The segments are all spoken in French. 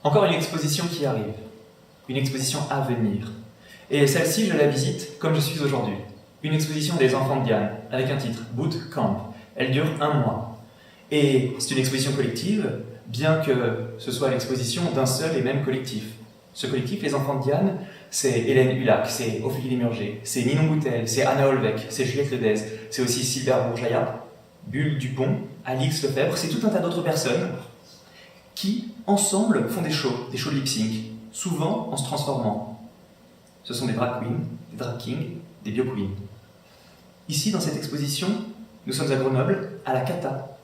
Encore une exposition qui arrive, une exposition à venir. Et celle-ci, je la visite comme je suis aujourd'hui. Une exposition des enfants de Diane, avec un titre, Boot Camp. Elle dure 1 mois. Et c'est une exposition collective, bien que ce soit l'exposition d'un seul et même collectif. Ce collectif, les enfants de Diane, c'est Hélène Hulac, c'est Ophélie Lémurger, c'est Ninon Boutel, c'est Anna Olvec, c'est Juliette Ledez, c'est aussi Sylvère Bourjaïa, Bulle Dupont, Alix Lefebvre, c'est tout un tas d'autres personnes qui, ensemble, font des shows de lip-sync, souvent en se transformant. Ce sont des drag queens, des drag kings, des bio queens. Ici, dans cette exposition, nous sommes à Grenoble, à la Cata,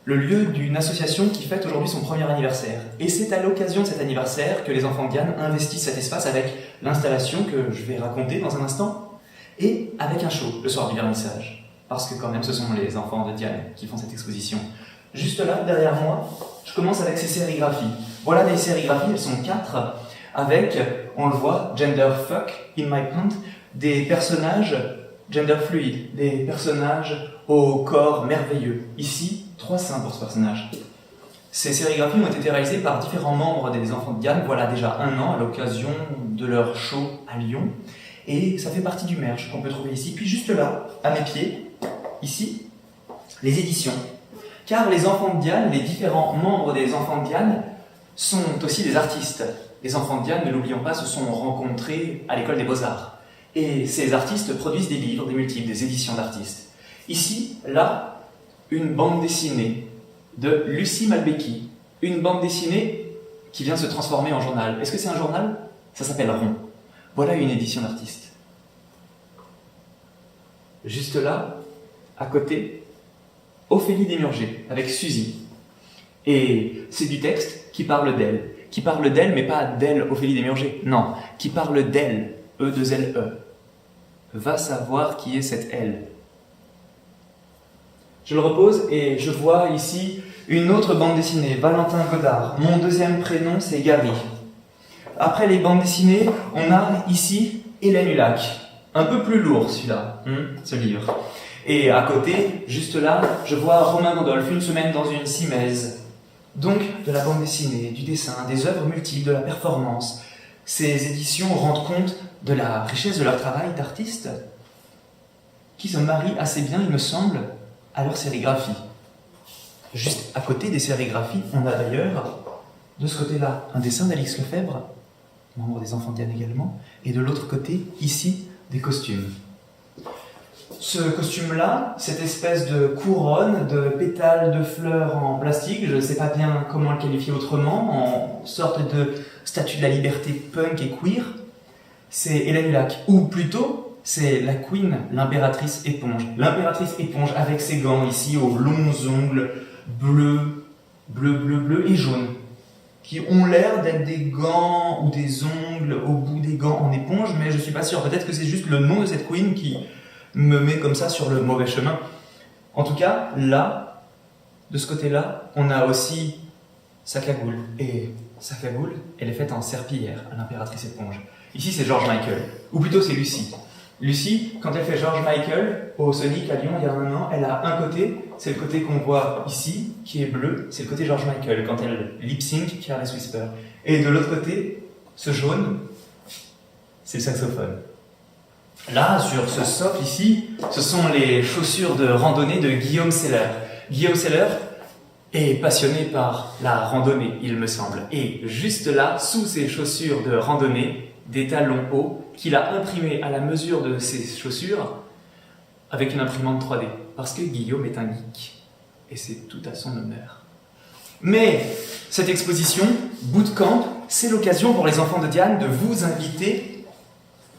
le lieu d'une association qui fête aujourd'hui son premier anniversaire. Et c'est à l'occasion de cet anniversaire que les enfants de Diane investissent cet espace avec l'installation que je vais raconter dans un instant, et avec un show le soir du vernissage. Parce que quand même, ce sont les enfants de Diane qui font cette exposition. Juste là, derrière moi, je commence avec ces sérigraphies. Voilà des sérigraphies, elles sont 4, avec, on le voit, gender fuck, in my pant, des personnages gender fluide, des personnages au corps merveilleux. Ici, 3 seins pour ce personnage. Ces sérigraphies ont été réalisées par différents membres des enfants de Diane, voilà déjà 1 an, à l'occasion de leur show à Lyon. Et ça fait partie du merch qu'on peut trouver ici. Puis juste là, à mes pieds, ici, les éditions. Car les enfants de Diane, les différents membres des enfants de Diane, sont aussi des artistes. Les enfants de Diane, ne l'oublions pas, se sont rencontrés à l'école des Beaux-Arts. Et ces artistes produisent des livres, des multiples, des éditions d'artistes. Ici, là, une bande dessinée de Lucie Malbecchi. Une bande dessinée qui vient se transformer en journal. Est-ce que c'est un journal? Ça s'appelle Rond. Voilà une édition d'artiste. Juste là, à côté, Ophélie Lémurger, avec Suzy. Et c'est du texte qui parle d'elle. Qui parle d'elle, mais pas d'elle, Ophélie Lémurger. Non, qui parle d'elle, E2LE. Va savoir qui est cette elle. Je le repose et je vois ici une autre bande dessinée, Valentin Godard. Mon deuxième prénom, c'est Gary. Après les bandes dessinées, on a ici Hélène Hulac. Un peu plus lourd celui-là, ce livre. Et à côté, juste là, je vois Romain Gandolf, Une semaine dans une Simèze. Donc, de la bande dessinée, du dessin, des œuvres multiples, de la performance. Ces éditions rendent compte de la richesse de leur travail d'artistes qui se marient assez bien, il me semble, à leur sérigraphie. Juste à côté des sérigraphies, on a d'ailleurs, de ce côté-là, un dessin d'Alix Lefebvre, membre des enfants de Diane également, et de l'autre côté, ici, des costumes. Ce costume-là, cette espèce de couronne, de pétales de fleurs en plastique, je ne sais pas bien comment le qualifier autrement, en sorte de statue de la liberté punk et queer, c'est Hélène Hulac, ou plutôt, c'est la queen, l'impératrice éponge. L'impératrice éponge avec ses gants ici aux longs ongles bleus et jaunes, qui ont l'air d'être des gants ou des ongles au bout des gants en éponge, mais je suis pas sûr. Peut-être que c'est juste le nom de cette queen qui me met comme ça sur le mauvais chemin. En tout cas, là, de ce côté-là, on a aussi sa cagoule. Et sa cagoule, elle est faite en serpillière, à l'impératrice éponge. Ici, c'est George Michael, ou plutôt c'est Lucie. Lucie, quand elle fait George Michael au Sonic à Lyon il y a 1 an, elle a un côté, c'est le côté qu'on voit ici, qui est bleu, c'est le côté George Michael, quand elle lip-sync Careless Whisper. Et de l'autre côté, ce jaune, c'est le saxophone. Là, sur ce socle ici, ce sont les chaussures de randonnée de Guillaume Seller. Guillaume Seller est passionné par la randonnée, il me semble. Et juste là, sous ces chaussures de randonnée, des talons hauts qu'il a imprimés à la mesure de ses chaussures avec une imprimante 3D. Parce que Guillaume est un geek. Et c'est tout à son honneur. Mais cette exposition, Bootcamp, c'est l'occasion pour les enfants de Diane de vous inviter,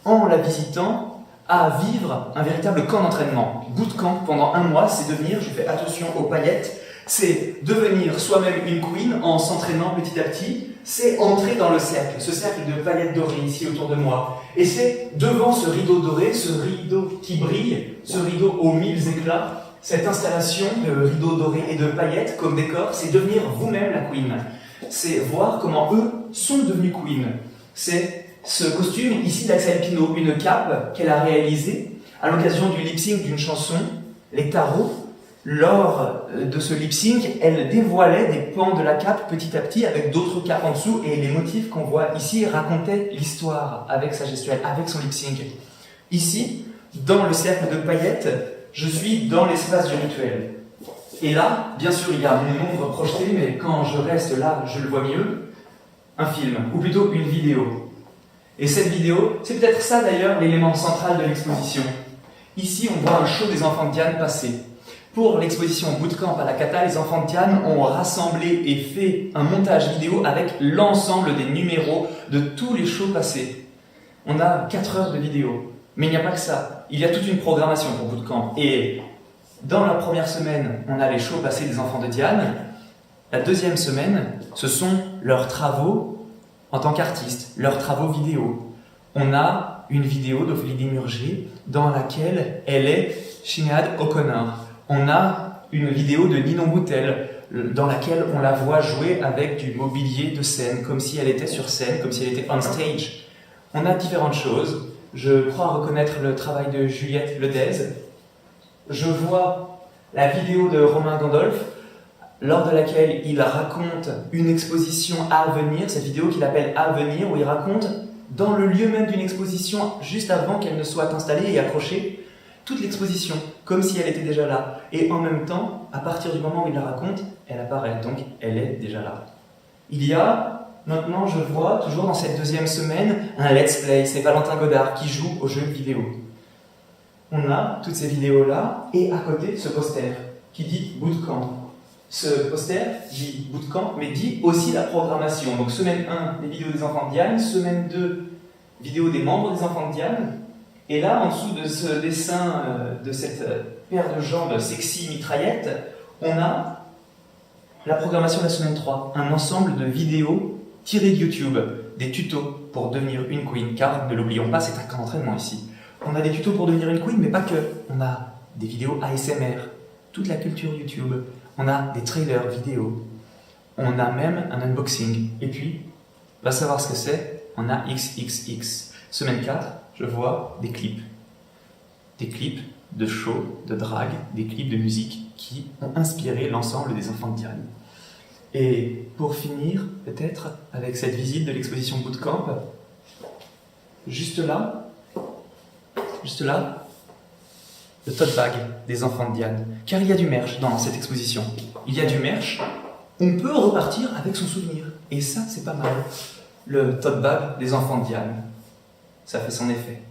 en la visitant, à vivre un véritable camp d'entraînement. Bootcamp, pendant 1 mois, c'est devenir, je fais attention aux paillettes, c'est devenir soi-même une queen en s'entraînant petit à petit, c'est entrer dans le cercle, ce cercle de paillettes dorées ici autour de moi. Et c'est devant ce rideau doré, ce rideau qui brille, ce rideau aux 1000 éclats, cette installation de rideaux dorés et de paillettes comme décor, c'est devenir vous-même la queen. C'est voir comment eux sont devenus queen. C'est ce costume ici d'Axel Pinault, une cape qu'elle a réalisée à l'occasion du lip-sync d'une chanson, Les Tarots, lors de ce lip sync, elle dévoilait des pans de la cape petit à petit avec d'autres capes en dessous et les motifs qu'on voit ici racontaient l'histoire avec sa gestuelle, avec son lip sync. Ici, dans le cercle de paillettes, je suis dans l'espace du rituel. Et là, bien sûr, il y a mon ombre projetée, mais quand je reste là, je le vois mieux, un film, ou plutôt une vidéo. Et cette vidéo, c'est peut-être ça d'ailleurs l'élément central de l'exposition. Ici, on voit un show des enfants de Diane passer. Pour l'exposition Bootcamp à la Cata, les enfants de Diane ont rassemblé et fait un montage vidéo avec l'ensemble des numéros de tous les shows passés. On a 4 heures de vidéo. Mais il n'y a pas que ça. Il y a toute une programmation pour Bootcamp. Et dans la première semaine, on a les shows passés des enfants de Diane. La deuxième semaine, ce sont leurs travaux en tant qu'artistes, leurs travaux vidéo. On a une vidéo d'Ophélie Desmurger dans laquelle elle est Sinéad O'Connor. On a une vidéo de Ninon Boutel dans laquelle on la voit jouer avec du mobilier de scène, comme si elle était sur scène, comme si elle était on stage. On a différentes choses. Je crois reconnaître le travail de Juliette Ledez. Je vois la vidéo de Romain Gandolf, lors de laquelle il raconte une exposition à venir, cette vidéo qu'il appelle À venir, où il raconte, dans le lieu même d'une exposition, juste avant qu'elle ne soit installée et accrochée, toute l'exposition, comme si elle était déjà là. Et en même temps, à partir du moment où il la raconte, elle apparaît, donc elle est déjà là. Il y a, maintenant je vois, toujours dans cette deuxième semaine, un let's play, c'est Valentin Godard qui joue aux jeux vidéo. On a toutes ces vidéos-là, et à côté, ce poster qui dit Bootcamp. Ce poster dit Bootcamp, mais dit aussi la programmation. Donc semaine 1, les vidéos des enfants de Diane, semaine 2, vidéos des membres des enfants de Diane, et là, en dessous de ce dessin, de cette paire de jambes sexy mitraillette, on a la programmation de la semaine 3, un ensemble de vidéos tirées de YouTube, des tutos pour devenir une queen, car ne l'oublions pas, c'est un camp d'entraînement ici. On a des tutos pour devenir une queen, mais pas que. On a des vidéos ASMR, toute la culture YouTube. On a des trailers vidéo. On a même un unboxing. Et puis, va savoir ce que c'est, on a XXX. Semaine 4, je vois des clips. Des clips de show, de drague, des clips de musique qui ont inspiré l'ensemble des enfants de Diane. Et pour finir, peut-être, avec cette visite de l'exposition Bootcamp, juste là, le tote bag des enfants de Diane. Car il y a du merch dans cette exposition. Il y a du merch, on peut repartir avec son souvenir. Et ça, c'est pas mal. Le tote bag des enfants de Diane. Ça fait son effet.